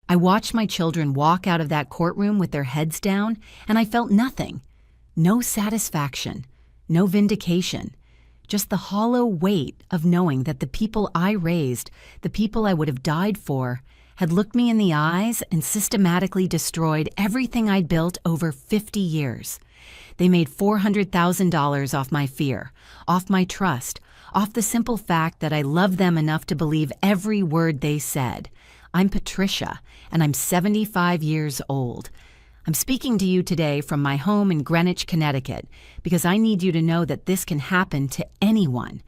I watched my children walk out of that courtroom with their heads down, and I felt nothing. No satisfaction, no vindication, just the hollow weight of knowing that the people I raised, the people I would have died for, had looked me in the eyes and systematically destroyed everything I'd built over 50 years. They made $400,000 off my fear, off my trust, off the simple fact that I loved them enough to believe every word they said. I'm Patricia, and I'm 75 years old. I'm speaking to you today from my home in Greenwich, Connecticut, because I need you to know that this can happen to anyone.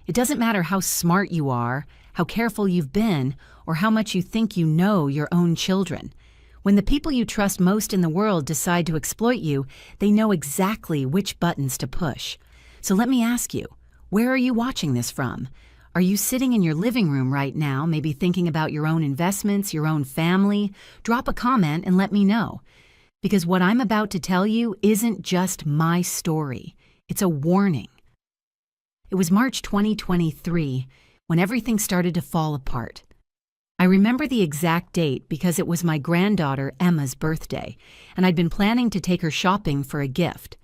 It doesn't matter how smart you are, how careful you've been, or how much you think you know your own children. When the people you trust most in the world decide to exploit you, they know exactly which buttons to push. So let me ask you, where are you watching this from? Are you sitting in your living room right now, maybe thinking about your own investments, your own family? Drop a comment and let me know. Because what I'm about to tell you isn't just my story. It's a warning. It was March 2023 when everything started to fall apart. I remember the exact date because it was my granddaughter Emma's birthday, and I'd been planning to take her shopping for a gift.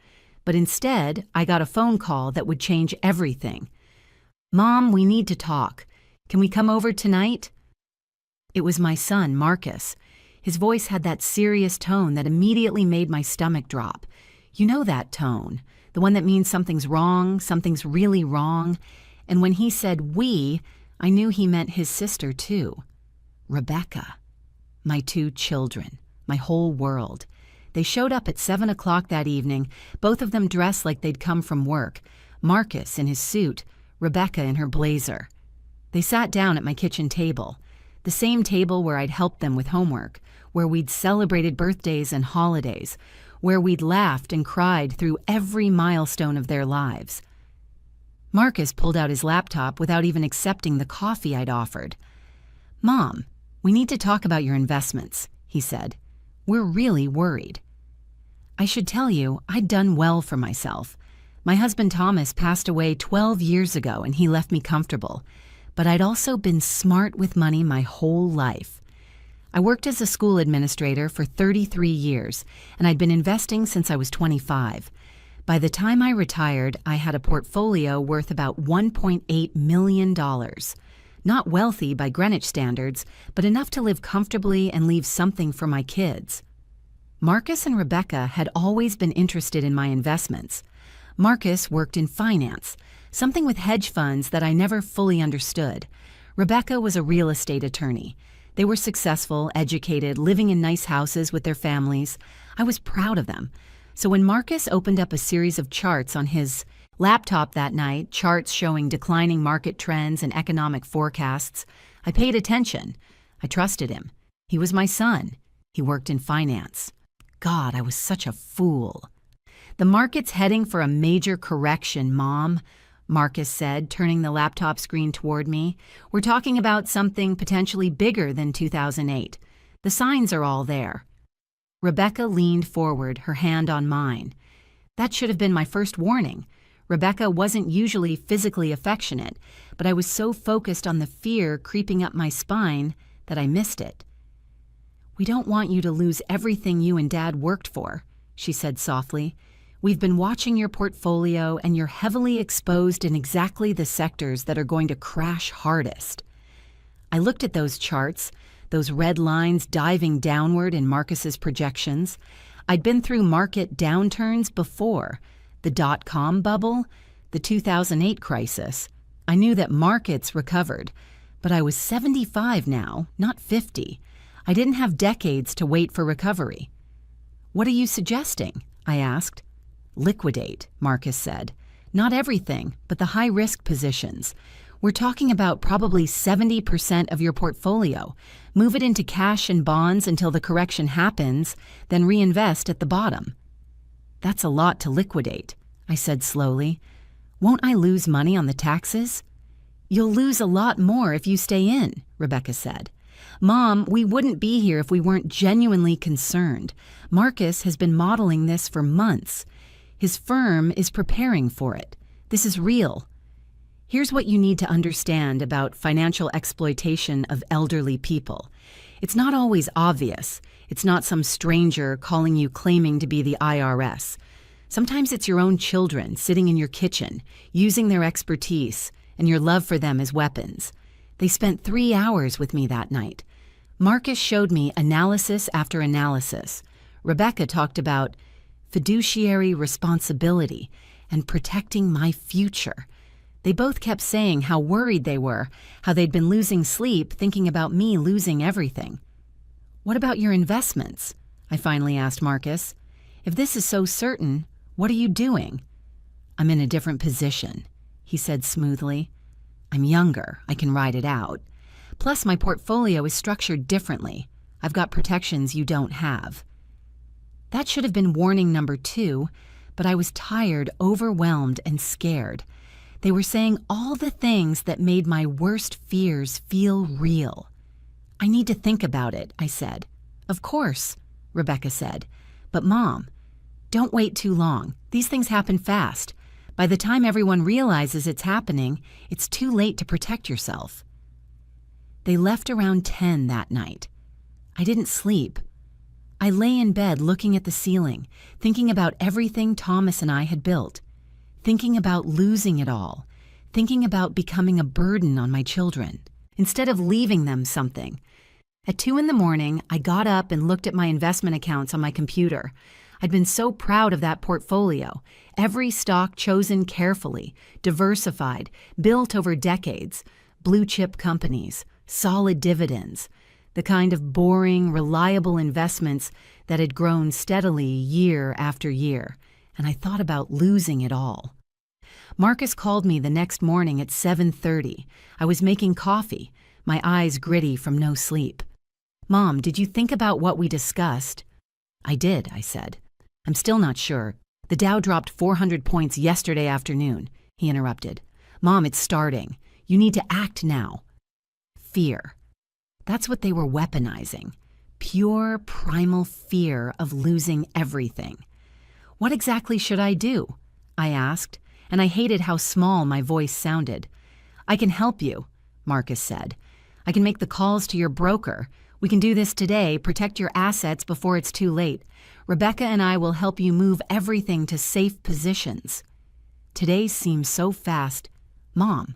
But instead, I got a phone call that would change everything. "Mom, we need to talk. Can we come over tonight?" It was my son, Marcus. His voice had that serious tone that immediately made my stomach drop. You know that tone, the one that means something's wrong, something's really wrong. And when he said we, I knew he meant his sister too. Rebecca. My 2 children, my whole world. They showed up at 7 o'clock that evening, both of them dressed like they'd come from work. Marcus in his suit, Rebecca in her blazer. They sat down at my kitchen table, the same table where I'd helped them with homework, where we'd celebrated birthdays and holidays, where we'd laughed and cried through every milestone of their lives. Marcus pulled out his laptop without even accepting the coffee I'd offered. "Mom, we need to talk about your investments," he said. "We're really worried." I should tell you, I'd done well for myself. My husband Thomas passed away 12 years ago and he left me comfortable. But I'd also been smart with money my whole life. I worked as a school administrator for 33 years, and I'd been investing since I was 25. By the time I retired, I had a portfolio worth about $1.8 million. Not wealthy by Greenwich standards, but enough to live comfortably and leave something for my kids. Marcus and Rebecca had always been interested in my investments. Marcus worked in finance, something with hedge funds that I never fully understood. Rebecca was a real estate attorney. They were successful, educated, living in nice houses with their families. I was proud of them. So when Marcus opened up a series of charts on his laptop that night, charts showing declining market trends and economic forecasts, I paid attention. I trusted him. He was my son. He worked in finance. God, I was such a fool. "The market's heading for a major correction, Mom," Marcus said, turning the laptop screen toward me. "We're talking about something potentially bigger than 2008. The signs are all there." Rebecca leaned forward, her hand on mine. That should have been my first warning. Rebecca wasn't usually physically affectionate, but I was so focused on the fear creeping up my spine that I missed it. "We don't want you to lose everything you and Dad worked for," she said softly. "We've been watching your portfolio and you're heavily exposed in exactly the sectors that are going to crash hardest." I looked at those charts, those red lines diving downward in Marcus's projections. I'd been through market downturns before, the dot-com bubble, the 2008 crisis. I knew that markets recovered, but I was 75 now, not 50. I didn't have decades to wait for recovery. "What are you suggesting?" I asked. "Liquidate," Marcus said. "Not everything, but the high-risk positions. We're talking about probably 70% of your portfolio. Move it into cash and bonds until the correction happens, then reinvest at the bottom." "That's a lot to liquidate," I said slowly. "Won't I lose money on the taxes?" "You'll lose a lot more if you stay in," Rebecca said. "Mom, we wouldn't be here if we weren't genuinely concerned. Marcus has been modeling this for months. His firm is preparing for it. This is real. Here's what you need to understand about financial exploitation of elderly people. It's not always obvious. It's not some stranger calling you claiming to be the IRS. Sometimes it's your own children sitting in your kitchen, using their expertise and your love for them as weapons. They spent 3 hours with me that night. Marcus showed me analysis after analysis. Rebecca talked about fiduciary responsibility and protecting my future. They both kept saying how worried they were, how they'd been losing sleep thinking about me losing everything. "What about your investments?" I finally asked Marcus. "If this is so certain, what are you doing?" "I'm in a different position," he said smoothly. "I'm younger. I can ride it out. Plus, my portfolio is structured differently. I've got protections you don't have." That should have been warning number 2, but I was tired, overwhelmed, and scared. They were saying all the things that made my worst fears feel real. "I need to think about it," I said. "Of course," Rebecca said. "But Mom, don't wait too long. These things happen fast. By the time everyone realizes it's happening, it's too late to protect yourself." They left around 10 that night. I didn't sleep. I lay in bed looking at the ceiling, thinking about everything Thomas and I had built, thinking about losing it all, thinking about becoming a burden on my children, instead of leaving them something. At 2 in the morning, I got up and looked at my investment accounts on my computer. I'd been so proud of that portfolio, every stock chosen carefully, diversified, built over decades, blue-chip companies, solid dividends, the kind of boring, reliable investments that had grown steadily year after year, and I thought about losing it all. Marcus called me the next morning at 7:30. I was making coffee, my eyes gritty from no sleep. "Mom, did you think about what we discussed?" "I did," I said. "I'm still not sure. The Dow dropped 400 points yesterday afternoon," he interrupted. "Mom, it's starting. You need to act now." Fear. That's what they were weaponizing. Pure, primal fear of losing everything. "What exactly should I do?" I asked, and I hated how small my voice sounded. "I can help you," Marcus said. "I can make the calls to your broker. We can do this today, protect your assets before it's too late. Rebecca and I will help you move everything to safe positions." Today seems so fast. "Mom."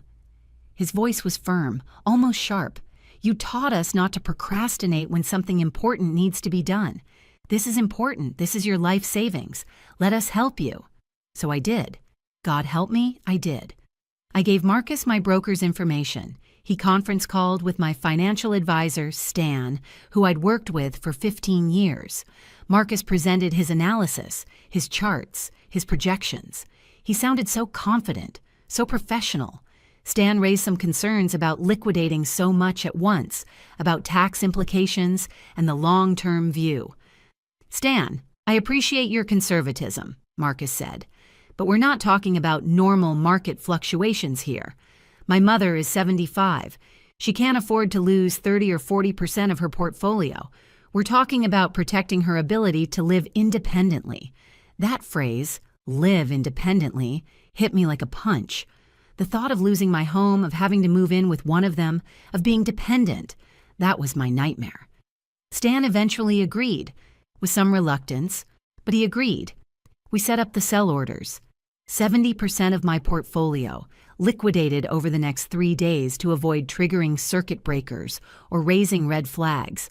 His voice was firm, almost sharp. "You taught us not to procrastinate when something important needs to be done. This is important. This is your life savings. Let us help you." So I did. God help me, I did. I gave Marcus my broker's information. He conference called with my financial advisor, Stan, who I'd worked with for 15 years. Marcus presented his analysis, his charts, his projections. He sounded so confident, so professional. Stan raised some concerns about liquidating so much at once, about tax implications and the long-term view. "Stan, I appreciate your conservatism," Marcus said, "but we're not talking about normal market fluctuations here. My mother is 75. She can't afford to lose 30 or 40% of her portfolio. We're talking about protecting her ability to live independently." That phrase, "live independently," hit me like a punch. The thought of losing my home, of having to move in with one of them, of being dependent, that was my nightmare. Stan eventually agreed, with some reluctance, but he agreed. We set up the sell orders. 70% of my portfolio, liquidated over the next 3 days to avoid triggering circuit breakers or raising red flags.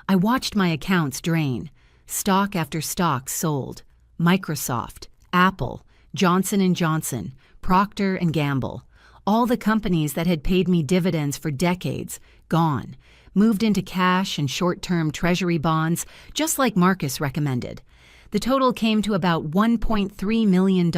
I watched my accounts drain. Stock after stock sold. Microsoft, Apple, Johnson & Johnson, Procter & Gamble, all the companies that had paid me dividends for decades, gone, moved into cash and short-term treasury bonds, just like Marcus recommended. The total came to about $1.3 million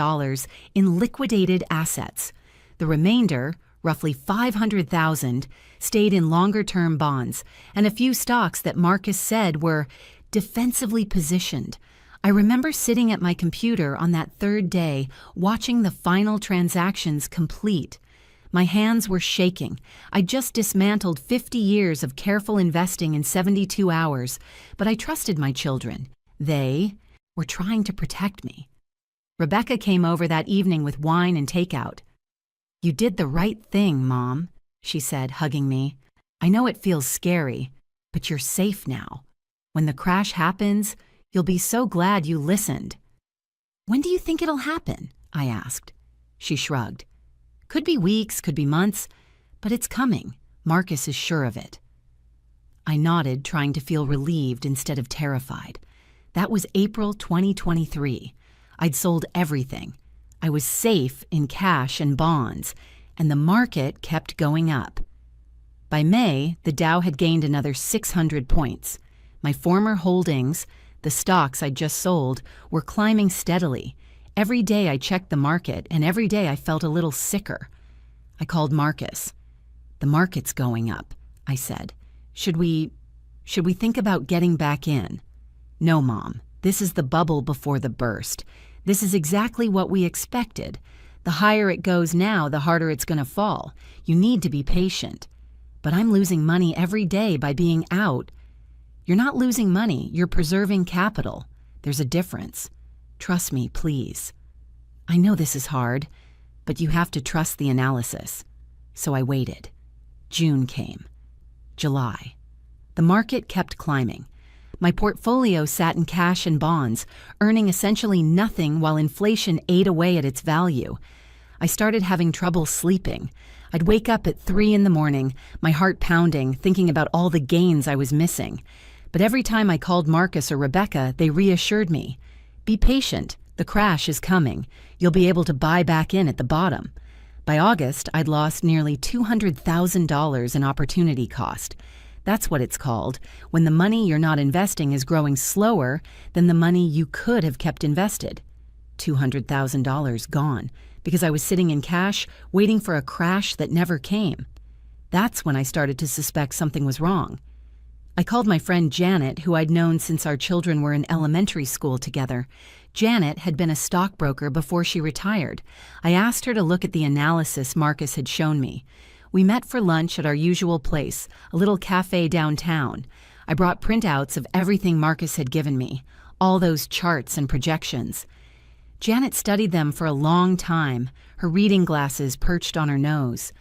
in liquidated assets. The remainder, roughly $500,000, stayed in longer-term bonds, and a few stocks that Marcus said were defensively positioned. I remember sitting at my computer on that third day, watching the final transactions complete. My hands were shaking. I'd just dismantled 50 years of careful investing in 72 hours, but I trusted my children. They were trying to protect me. Rebecca came over that evening with wine and takeout. "You did the right thing, Mom," she said, hugging me. "I know it feels scary, but you're safe now. When the crash happens, you'll be so glad you listened." "When do you think it'll happen?" I asked. She shrugged. "Could be weeks, could be months, but it's coming. Marcus is sure of it." I nodded, trying to feel relieved instead of terrified. That was April 2023. I'd sold everything. I was safe in cash and bonds, and the market kept going up. By May, the Dow had gained another 600 points. My former holdings, the stocks I'd just sold, were climbing steadily. Every day I checked the market, and every day I felt a little sicker. I called Marcus. "The market's going up," I said. Should we think about getting back in?" "No, Mom. This is the bubble before the burst. This is exactly what we expected. The higher it goes now, the harder it's going to fall. You need to be patient." "But I'm losing money every day by being out." "You're not losing money, you're preserving capital. There's a difference. Trust me, please." "I know this is hard, but you have to trust the analysis." So I waited. June came. July. The market kept climbing. My portfolio sat in cash and bonds, earning essentially nothing while inflation ate away at its value. I started having trouble sleeping. I'd wake up at 3 a.m, my heart pounding, thinking about all the gains I was missing. But every time I called Marcus or Rebecca, they reassured me. "Be patient. The crash is coming. You'll be able to buy back in at the bottom." By August, I'd lost nearly $200,000 in opportunity cost. That's what it's called, when the money you're not investing is growing slower than the money you could have kept invested. $200,000 gone, because I was sitting in cash waiting for a crash that never came. That's when I started to suspect something was wrong. I called my friend Janet, who I'd known since our children were in elementary school together. Janet had been a stockbroker before she retired. I asked her to look at the analysis Marcus had shown me. We met for lunch at our usual place, a little cafe downtown. I brought printouts of everything Marcus had given me, all those charts and projections. Janet studied them for a long time, her reading glasses perched on her nose.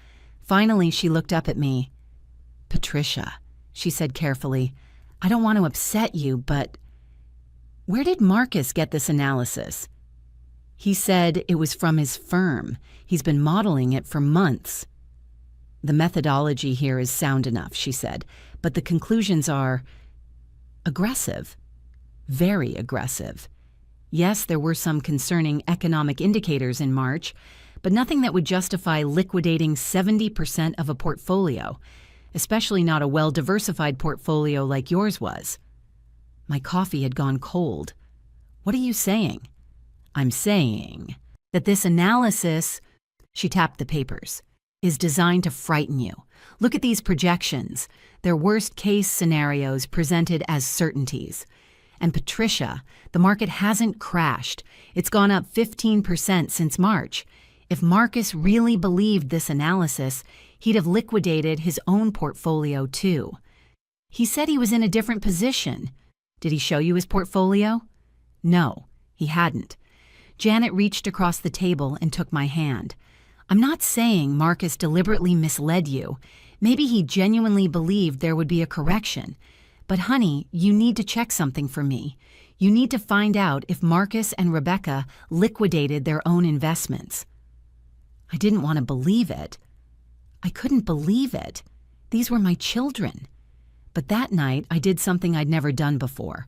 Finally, she looked up at me. "Patricia," she said carefully, "I don't want to upset you, but where did Marcus get this analysis?" "He said it was from his firm. He's been modeling it for months." "The methodology here is sound enough," she said, "but the conclusions are aggressive, very aggressive. Yes, there were some concerning economic indicators in March, but nothing that would justify liquidating 70% of a portfolio, especially not a well-diversified portfolio like yours was." My coffee had gone cold. "What are you saying?" "I'm saying that this analysis," she tapped the papers, "is designed to frighten you. Look at these projections. They're worst-case scenarios presented as certainties. And Patricia, the market hasn't crashed. It's gone up 15% since March. If Marcus really believed this analysis, he'd have liquidated his own portfolio too. He said he was in a different position. Did he show you his portfolio?" "No, he hadn't." Janet reached across the table and took my hand. "I'm not saying Marcus deliberately misled you. Maybe he genuinely believed there would be a correction. But honey, you need to check something for me. You need to find out if Marcus and Rebecca liquidated their own investments." I didn't want to believe it. I couldn't believe it. These were my children. But that night, I did something I'd never done before.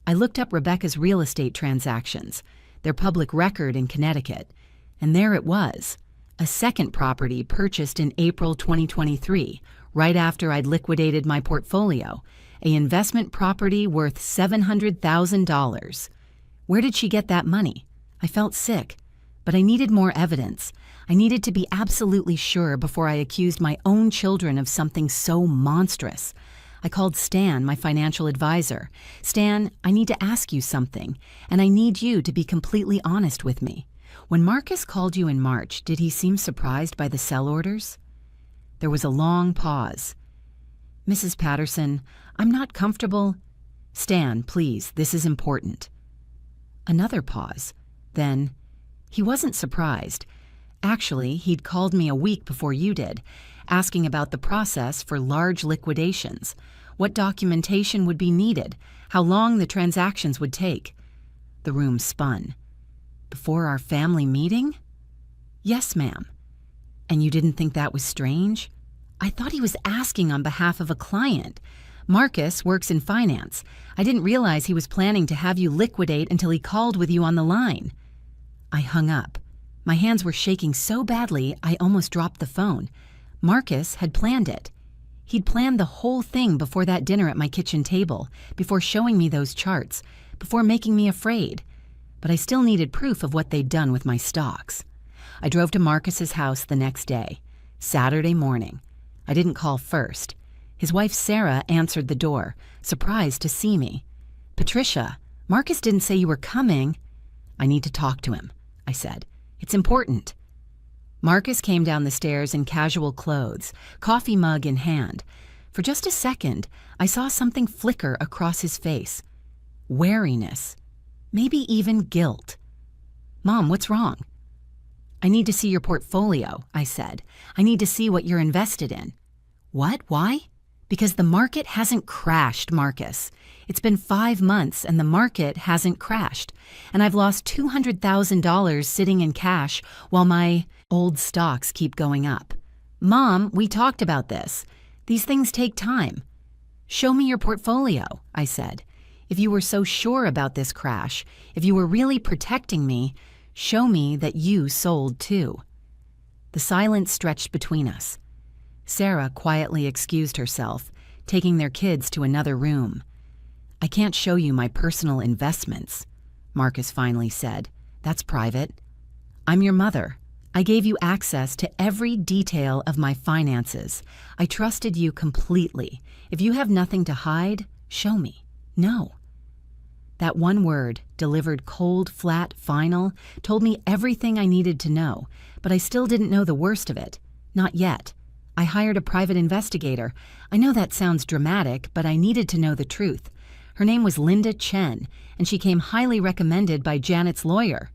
I looked up Rebecca's real estate transactions, their public record in Connecticut, and there it was, a second property purchased in April 2023, right after I'd liquidated my portfolio, an investment property worth $700,000. Where did she get that money? I felt sick, but I needed more evidence. I needed to be absolutely sure before I accused my own children of something so monstrous. I called Stan, my financial advisor. "Stan, I need to ask you something, and I need you to be completely honest with me. When Marcus called you in March, did he seem surprised by the sell orders?" There was a long pause. "Mrs. Patterson, I'm not comfortable." "Stan, please, this is important." Another pause. Then, "He wasn't surprised. Actually, he'd called me a week before you did, asking about the process for large liquidations. what documentation would be needed, how long the transactions would take. The room spun. Before our family meeting? Yes, ma'am. And you didn't think that was strange? I thought he was asking on behalf of a client. Marcus works in finance. I didn't realize he was planning to have you liquidate until he called with you on the line. I hung up. My hands were shaking so badly I almost dropped the phone. Marcus had planned it. He'd planned the whole thing before that dinner at my kitchen table, before showing me those charts, before making me afraid. But I still needed proof of what they'd done with my stocks. I drove to Marcus's house the next day, Saturday morning. I didn't call first. His wife Sarah answered the door, surprised to see me. "Patricia, Marcus didn't say you were coming." "I need to talk to him," I said. "It's important." Marcus came down the stairs in casual clothes, coffee mug in hand. For just a second, I saw something flicker across his face. Wariness. Maybe even guilt. "Mom, what's wrong?" "I need to see your portfolio," I said. "I need to see what you're invested in." "What? Why?" "Because the market hasn't crashed, Marcus. It's been 5 months and the market hasn't crashed. And I've lost $200,000 sitting in cash while my old stocks keep going up. Mom, we talked about this. These things take time." "Show me your portfolio," I said. "If you were so sure about this crash, if you were really protecting me, show me that you sold too." The silence stretched between us. Sarah quietly excused herself, taking their kids to another room. "I can't show you my personal investments," Marcus finally said. "That's private. I'm your mother. I gave you access to every detail of my finances. I trusted you completely. If you have nothing to hide, show me. No." That one word, delivered cold, flat, final, told me everything I needed to know, but I still didn't know the worst of it. Not yet. I hired a private investigator. I know that sounds dramatic, but I needed to know the truth. Her name was Linda Chen, and she came highly recommended by Janet's lawyer.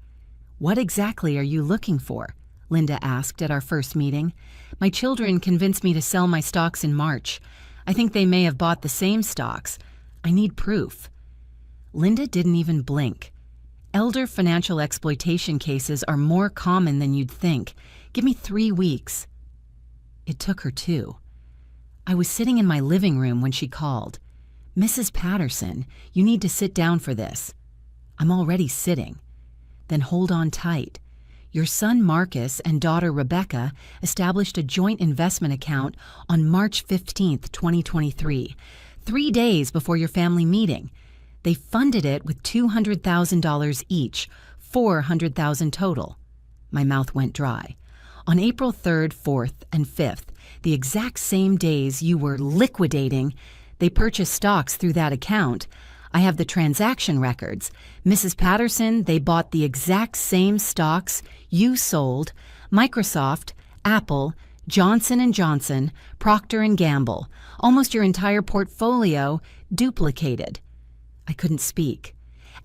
"What exactly are you looking for?" Linda asked at our first meeting. "My children convinced me to sell my stocks in March. I think they may have bought the same stocks. I need proof." Linda didn't even blink. "Elder financial exploitation cases are more common than you'd think. Give me 3 weeks." It took her 2. I was sitting in my living room when she called. "Mrs. Patterson, you need to sit down for this." "I'm already sitting." "Then hold on tight. Your son Marcus and daughter Rebecca established a joint investment account on March 15th, 2023, 3 days before your family meeting. They funded it with $200,000 each, $400,000 total." My mouth went dry. "On April 3rd, 4th, and 5th, the exact same days you were liquidating, they purchased stocks through that account. I have the transaction records. Mrs. Patterson, they bought the exact same stocks you sold, Microsoft, Apple, Johnson & Johnson, Procter & Gamble, almost your entire portfolio duplicated." I couldn't speak.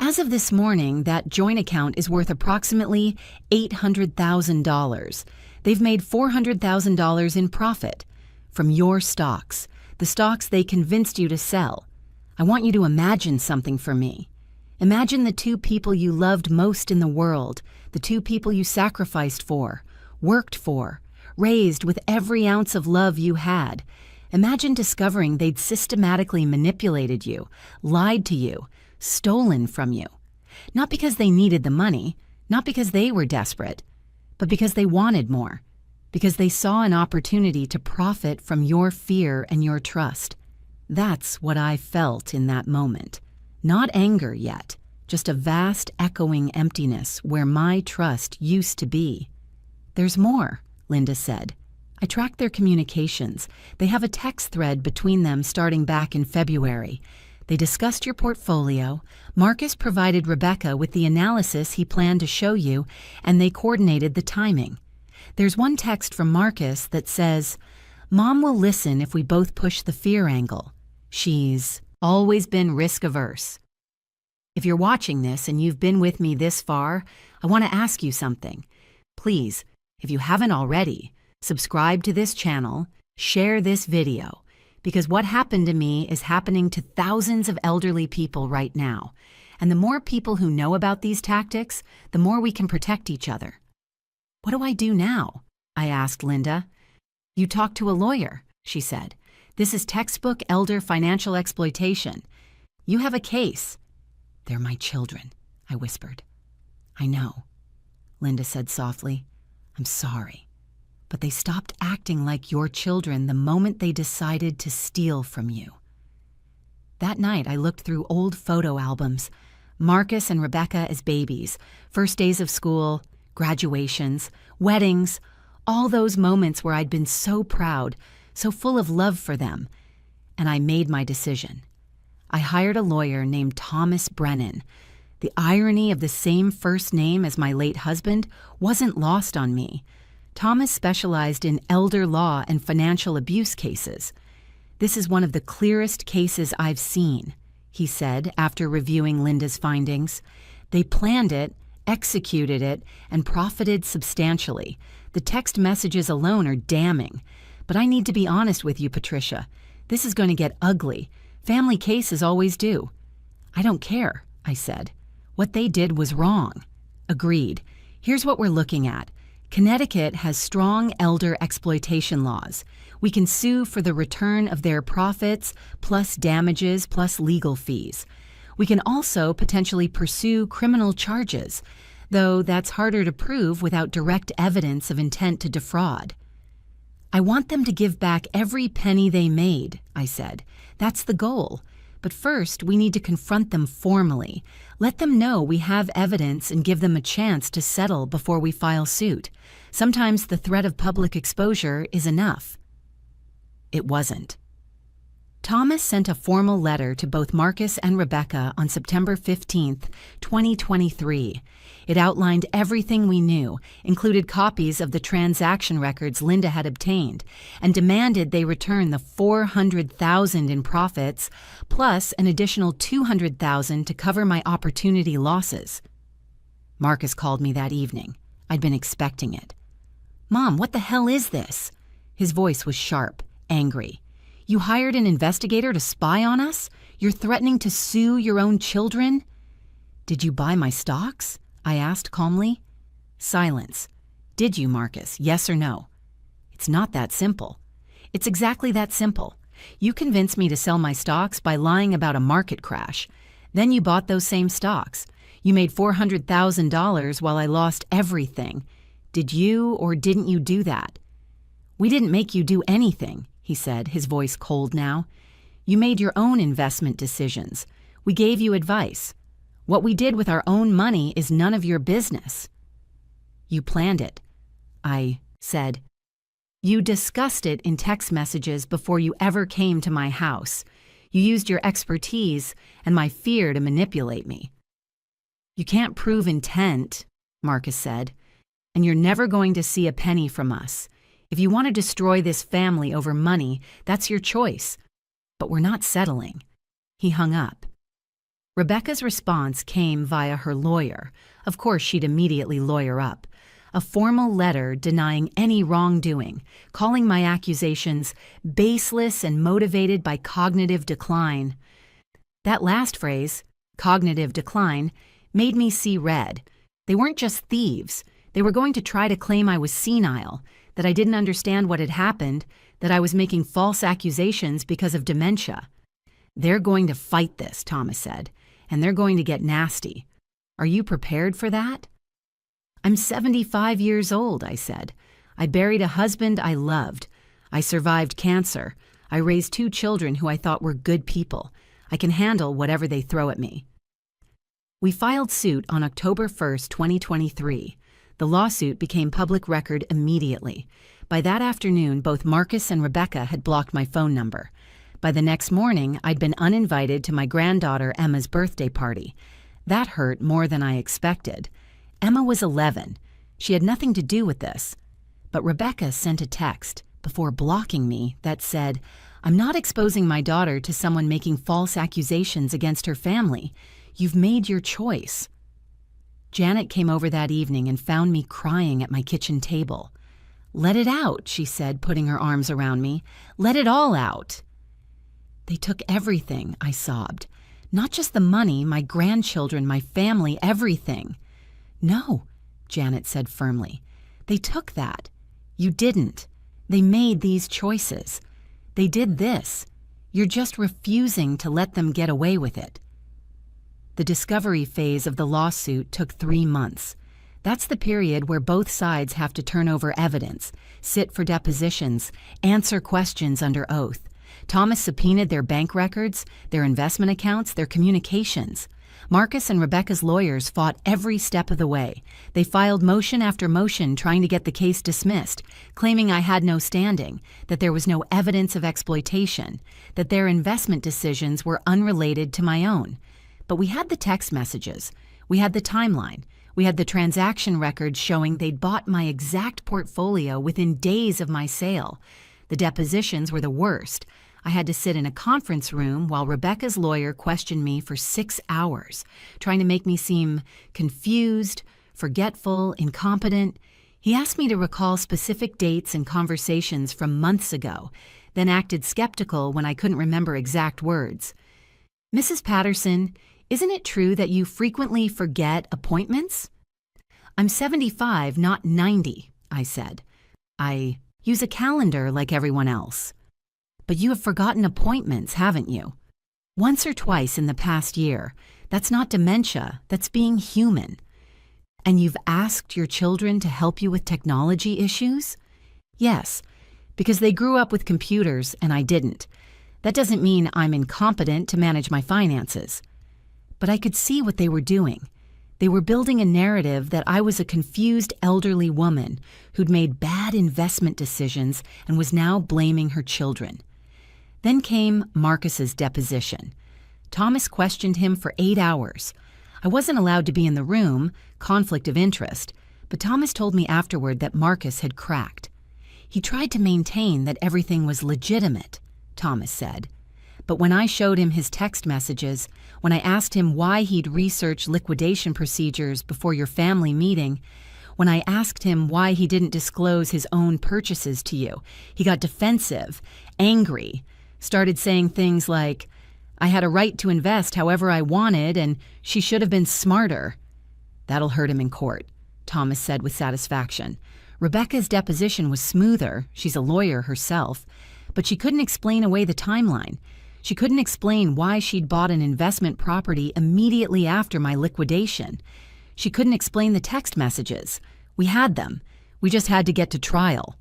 "As of this morning, that joint account is worth approximately $800,000. They've made $400,000 in profit from your stocks, the stocks they convinced you to sell. I want you to imagine something for me. Imagine the 2 people you loved most in the world, the 2 people you sacrificed for, worked for, raised with every ounce of love you had. Imagine discovering they'd systematically manipulated you, lied to you, stolen from you. Not because they needed the money, not because they were desperate, but because they wanted more, because they saw an opportunity to profit from your fear and your trust. That's what I felt in that moment. Not anger yet, just a vast echoing emptiness where my trust used to be. "There's more," Linda said. "I tracked their communications. They have a text thread between them starting back in February. They discussed your portfolio. Marcus provided Rebecca with the analysis he planned to show you, and they coordinated the timing. There's one text from Marcus that says, 'Mom will listen if we both push the fear angle. She's always been risk-averse.' If you're watching this and you've been with me this far, I want to ask you something. Please, if you haven't already, subscribe to this channel, share this video, because what happened to me is happening to thousands of elderly people right now. And the more people who know about these tactics, the more we can protect each other. What do I do now? I asked Linda. You talk to a lawyer, she said. This is textbook elder financial exploitation. You have a case. They're my children, I whispered. I know, Linda said softly. I'm sorry. But they stopped acting like your children the moment they decided to steal from you. That night, I looked through old photo albums. Marcus and Rebecca as babies, first days of school, graduations, weddings, all those moments where I'd been so proud, so full of love for them. And I made my decision. I hired a lawyer named Thomas Brennan. The irony of the same first name as my late husband wasn't lost on me. Thomas specialized in elder law and financial abuse cases. This is one of the clearest cases I've seen, he said after reviewing Linda's findings. They planned it, executed it, and profited substantially. The text messages alone are damning. But I need to be honest with you, Patricia. This is going to get ugly. Family cases always do. I don't care, I said. What they did was wrong. Agreed. Here's what we're looking at. Connecticut has strong elder exploitation laws. We can sue for the return of their profits, plus damages, plus legal fees. We can also potentially pursue criminal charges, though that's harder to prove without direct evidence of intent to defraud. I want them to give back every penny they made, I said. That's the goal. But first, we need to confront them formally. Let them know we have evidence and give them a chance to settle before we file suit. Sometimes the threat of public exposure is enough. It wasn't. Thomas sent a formal letter to both Marcus and Rebecca on September 15, 2023. It outlined everything we knew, included copies of the transaction records Linda had obtained, and demanded they return the $400,000 in profits, plus an additional $200,000 to cover my opportunity losses. Marcus called me that evening. I'd been expecting it. Mom, what the hell is this? His voice was sharp, angry. You hired an investigator to spy on us? You're threatening to sue your own children? Did you buy my stocks? I asked calmly. Silence. Did you, Marcus? Yes or no? It's not that simple. It's exactly that simple. You convinced me to sell my stocks by lying about a market crash. Then you bought those same stocks. You made $400,000 while I lost everything. Did you or didn't you do that? We didn't make you do anything, he said, his voice cold now. You made your own investment decisions. We gave you advice. What we did with our own money is none of your business. You planned it, I said. You discussed it in text messages before you ever came to my house. You used your expertise and my fear to manipulate me. You can't prove intent, Marcus said, and you're never going to see a penny from us. If you want to destroy this family over money, that's your choice. But we're not settling. He hung up. Rebecca's response came via her lawyer. Of course, she'd immediately lawyer up. A formal letter denying any wrongdoing, calling my accusations baseless and motivated by cognitive decline. That last phrase, cognitive decline, made me see red. They weren't just thieves. They were going to try to claim I was senile, that I didn't understand what had happened, that I was making false accusations because of dementia. They're going to fight this, Thomas said, and they're going to get nasty. Are you prepared for that? I'm 75 years old, I said. I buried a husband I loved. I survived cancer. I raised 2 children who I thought were good people. I can handle whatever they throw at me. We filed suit on October 1st, 2023. The lawsuit became public record immediately. By that afternoon, both Marcus and Rebecca had blocked my phone number. By the next morning, I'd been uninvited to my granddaughter Emma's birthday party. That hurt more than I expected. Emma was 11. She had nothing to do with this. But Rebecca sent a text, before blocking me, that said, I'm not exposing my daughter to someone making false accusations against her family. You've made your choice. Janet came over that evening and found me crying at my kitchen table. Let it out, she said, putting her arms around me. Let it all out. They took everything, I sobbed. Not just the money, my grandchildren, my family, everything. No, Janet said firmly. They took that. You didn't. They made these choices. They did this. You're just refusing to let them get away with it. The discovery phase of the lawsuit took 3 months. That's the period where both sides have to turn over evidence, sit for depositions, answer questions under oath. Thomas subpoenaed their bank records, their investment accounts, their communications. Marcus and Rebecca's lawyers fought every step of the way. They filed motion after motion trying to get the case dismissed, claiming I had no standing, that there was no evidence of exploitation, that their investment decisions were unrelated to my own. But we had the text messages. We had the timeline. We had the transaction records showing they'd bought my exact portfolio within days of my sale. The depositions were the worst. I had to sit in a conference room while Rebecca's lawyer questioned me for 6 hours, trying to make me seem confused, forgetful, incompetent. He asked me to recall specific dates and conversations from months ago, then acted skeptical when I couldn't remember exact words. Mrs. Patterson, isn't it true that you frequently forget appointments? I'm 75, not 90, I said. I use a calendar like everyone else. But you have forgotten appointments, haven't you? Once or twice in the past year. That's not dementia, that's being human. And you've asked your children to help you with technology issues? Yes, because they grew up with computers and I didn't. That doesn't mean I'm incompetent to manage my finances. But I could see what they were doing. They were building a narrative that I was a confused elderly woman who'd made bad investment decisions and was now blaming her children. Then came Marcus's deposition. Thomas questioned him for 8 hours. I wasn't allowed to be in the room, conflict of interest, but Thomas told me afterward that Marcus had cracked. He tried to maintain that everything was legitimate, Thomas said. But when I showed him his text messages, when I asked him why he'd researched liquidation procedures before your family meeting, when I asked him why he didn't disclose his own purchases to you, he got defensive, angry, started saying things like, I had a right to invest however I wanted and she should have been smarter. That'll hurt him in court, Thomas said with satisfaction. Rebecca's deposition was smoother, she's a lawyer herself, but she couldn't explain away the timeline. She couldn't explain why she'd bought an investment property immediately after my liquidation. She couldn't explain the text messages. We had them. We just had to get to trial.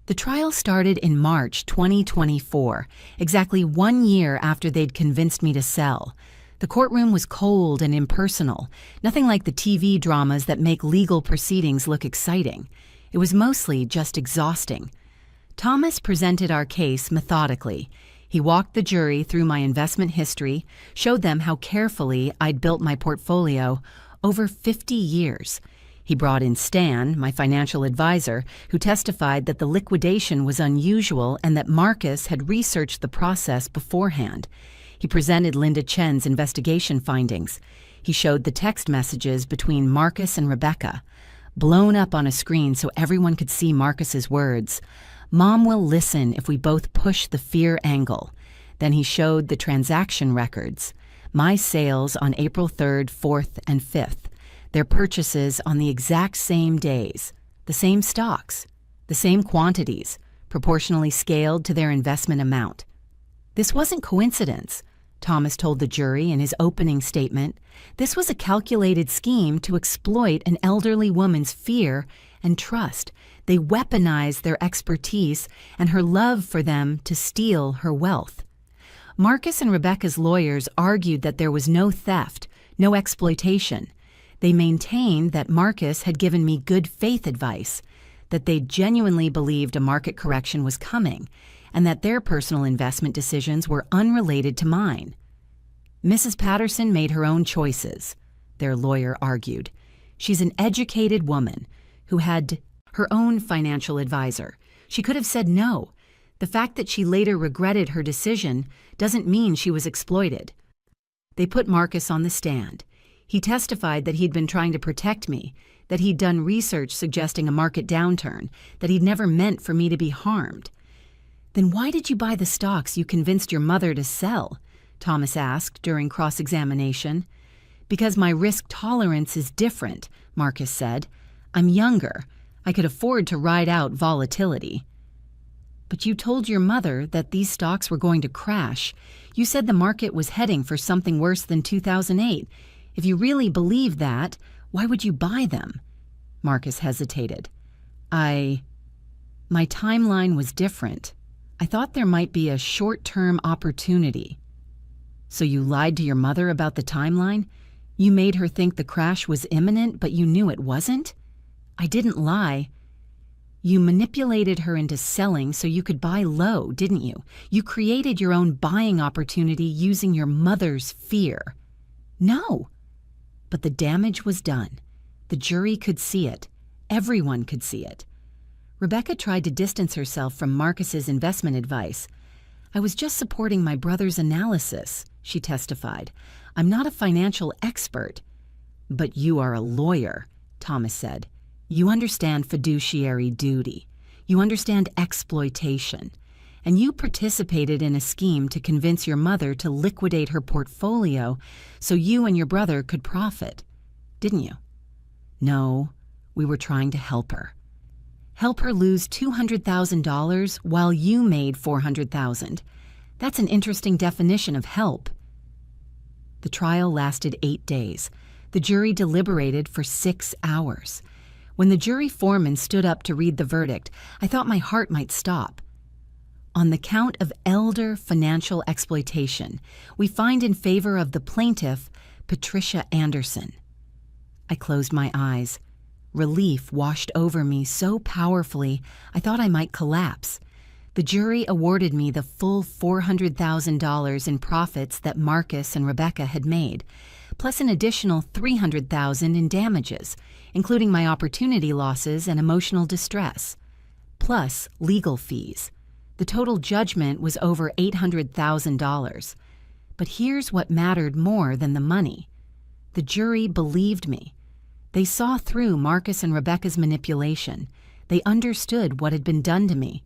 The trial started in March 2024, exactly 1 year after they'd convinced me to sell. The courtroom was cold and impersonal, nothing like the TV dramas that make legal proceedings look exciting. It was mostly just exhausting. Thomas presented our case methodically. He walked the jury through my investment history, showed them how carefully I'd built my portfolio over 50 years. He brought in Stan, my financial advisor, who testified that the liquidation was unusual and that Marcus had researched the process beforehand. He presented Linda Chen's investigation findings. He showed the text messages between Marcus and Rebecca, blown up on a screen so everyone could see Marcus's words. Mom will listen if we both push the fear angle. Then he showed the transaction records, my sales on April 3rd, 4th, and 5th, their purchases on the exact same days, the same stocks, the same quantities, proportionally scaled to their investment amount. This wasn't coincidence, Thomas told the jury in his opening statement. This was a calculated scheme to exploit an elderly woman's fear and trust. They weaponized their expertise and her love for them to steal her wealth. Marcus and Rebecca's lawyers argued that there was no theft, no exploitation. They maintained that Marcus had given me good faith advice, that they genuinely believed a market correction was coming, and that their personal investment decisions were unrelated to mine. Mrs. Patterson made her own choices, their lawyer argued. She's an educated woman who had her own financial advisor. She could have said no. The fact that she later regretted her decision doesn't mean she was exploited. They put Marcus on the stand. He testified that he'd been trying to protect me, that he'd done research suggesting a market downturn, that he'd never meant for me to be harmed. Then why did you buy the stocks you convinced your mother to sell? Thomas asked during cross-examination. Because my risk tolerance is different, Marcus said. I'm younger. I could afford to ride out volatility. But you told your mother that these stocks were going to crash. You said the market was heading for something worse than 2008. If you really believed that, why would you buy them? Marcus hesitated. My timeline was different. I thought there might be a short-term opportunity. So you lied to your mother about the timeline? You made her think the crash was imminent, but you knew it wasn't? I didn't lie. You manipulated her into selling so you could buy low, didn't you? You created your own buying opportunity using your mother's fear. No. But the damage was done. The jury could see it. Everyone could see it. Rebecca tried to distance herself from Marcus's investment advice. I was just supporting my brother's analysis, she testified. I'm not a financial expert. But you are a lawyer, Thomas said. You understand fiduciary duty. You understand exploitation. And you participated in a scheme to convince your mother to liquidate her portfolio so you and your brother could profit, didn't you? No, we were trying to help her. Help her lose $200,000 while you made $400,000. That's an interesting definition of help. The trial lasted 8 days. The jury deliberated for 6 hours. When the jury foreman stood up to read the verdict, I thought my heart might stop. On the count of elder financial exploitation, we find in favor of the plaintiff, Patricia Anderson. I closed my eyes. Relief washed over me so powerfully I thought I might collapse. The jury awarded me the full $400,000 in profits that Marcus and Rebecca had made, plus an additional $300,000 in damages, including my opportunity losses and emotional distress, plus legal fees. The total judgment was over $800,000. But here's what mattered more than the money. The jury believed me. They saw through Marcus and Rebecca's manipulation. They understood what had been done to me.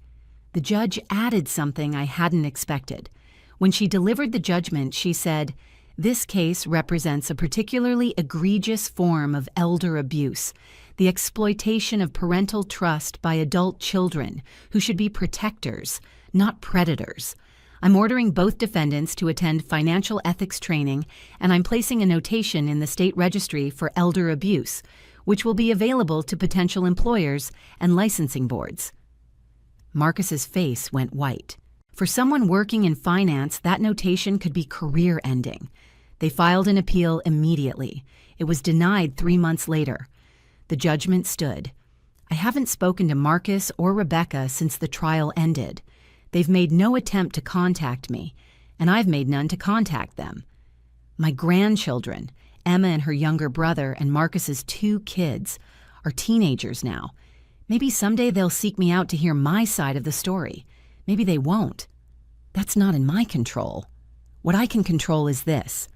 The judge added something I hadn't expected. When she delivered the judgment, she said, "This case represents a particularly egregious form of elder abuse, the exploitation of parental trust by adult children who should be protectors, not predators. I'm ordering both defendants to attend financial ethics training, and I'm placing a notation in the state registry for elder abuse, which will be available to potential employers and licensing boards." Marcus's face went white. For someone working in finance, that notation could be career-ending. They filed an appeal immediately. It was denied 3 months later. The judgment stood. I haven't spoken to Marcus or Rebecca since the trial ended. They've made no attempt to contact me, and I've made none to contact them. My grandchildren, Emma and her younger brother and Marcus's 2 kids, are teenagers now. Maybe someday they'll seek me out to hear my side of the story. Maybe they won't. That's not in my control. What I can control is this: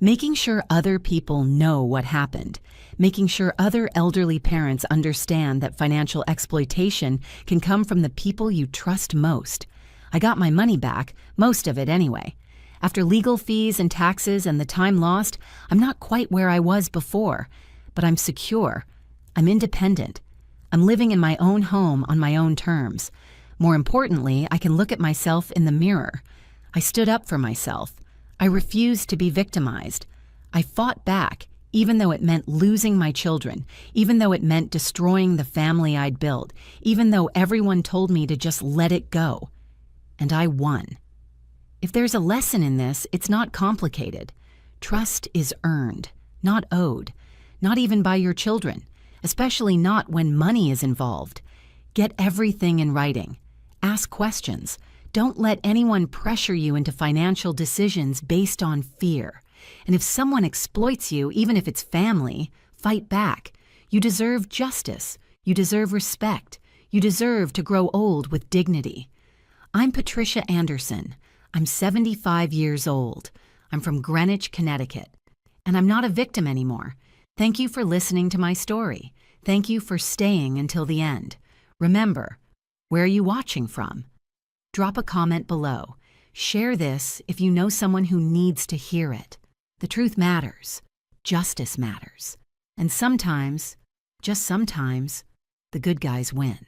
making sure other people know what happened, making sure other elderly parents understand that financial exploitation can come from the people you trust most. I got my money back, most of it anyway. After legal fees and taxes and the time lost, I'm not quite where I was before, but I'm secure. I'm independent. I'm living in my own home on my own terms. More importantly, I can look at myself in the mirror. I stood up for myself. I refused to be victimized. I fought back, even though it meant losing my children, even though it meant destroying the family I'd built, even though everyone told me to just let it go. And I won. If there's a lesson in this, it's not complicated. Trust is earned, not owed, not even by your children, especially not when money is involved. Get everything in writing. Ask questions. Don't let anyone pressure you into financial decisions based on fear. And if someone exploits you, even if it's family, fight back. You deserve justice. You deserve respect. You deserve to grow old with dignity. I'm Patricia Anderson. I'm 75 years old. I'm from Greenwich, Connecticut. And I'm not a victim anymore. Thank you for listening to my story. Thank you for staying until the end. Remember, where are you watching from? Drop a comment below. Share this if you know someone who needs to hear it. The truth matters. Justice matters. And sometimes, just sometimes, the good guys win.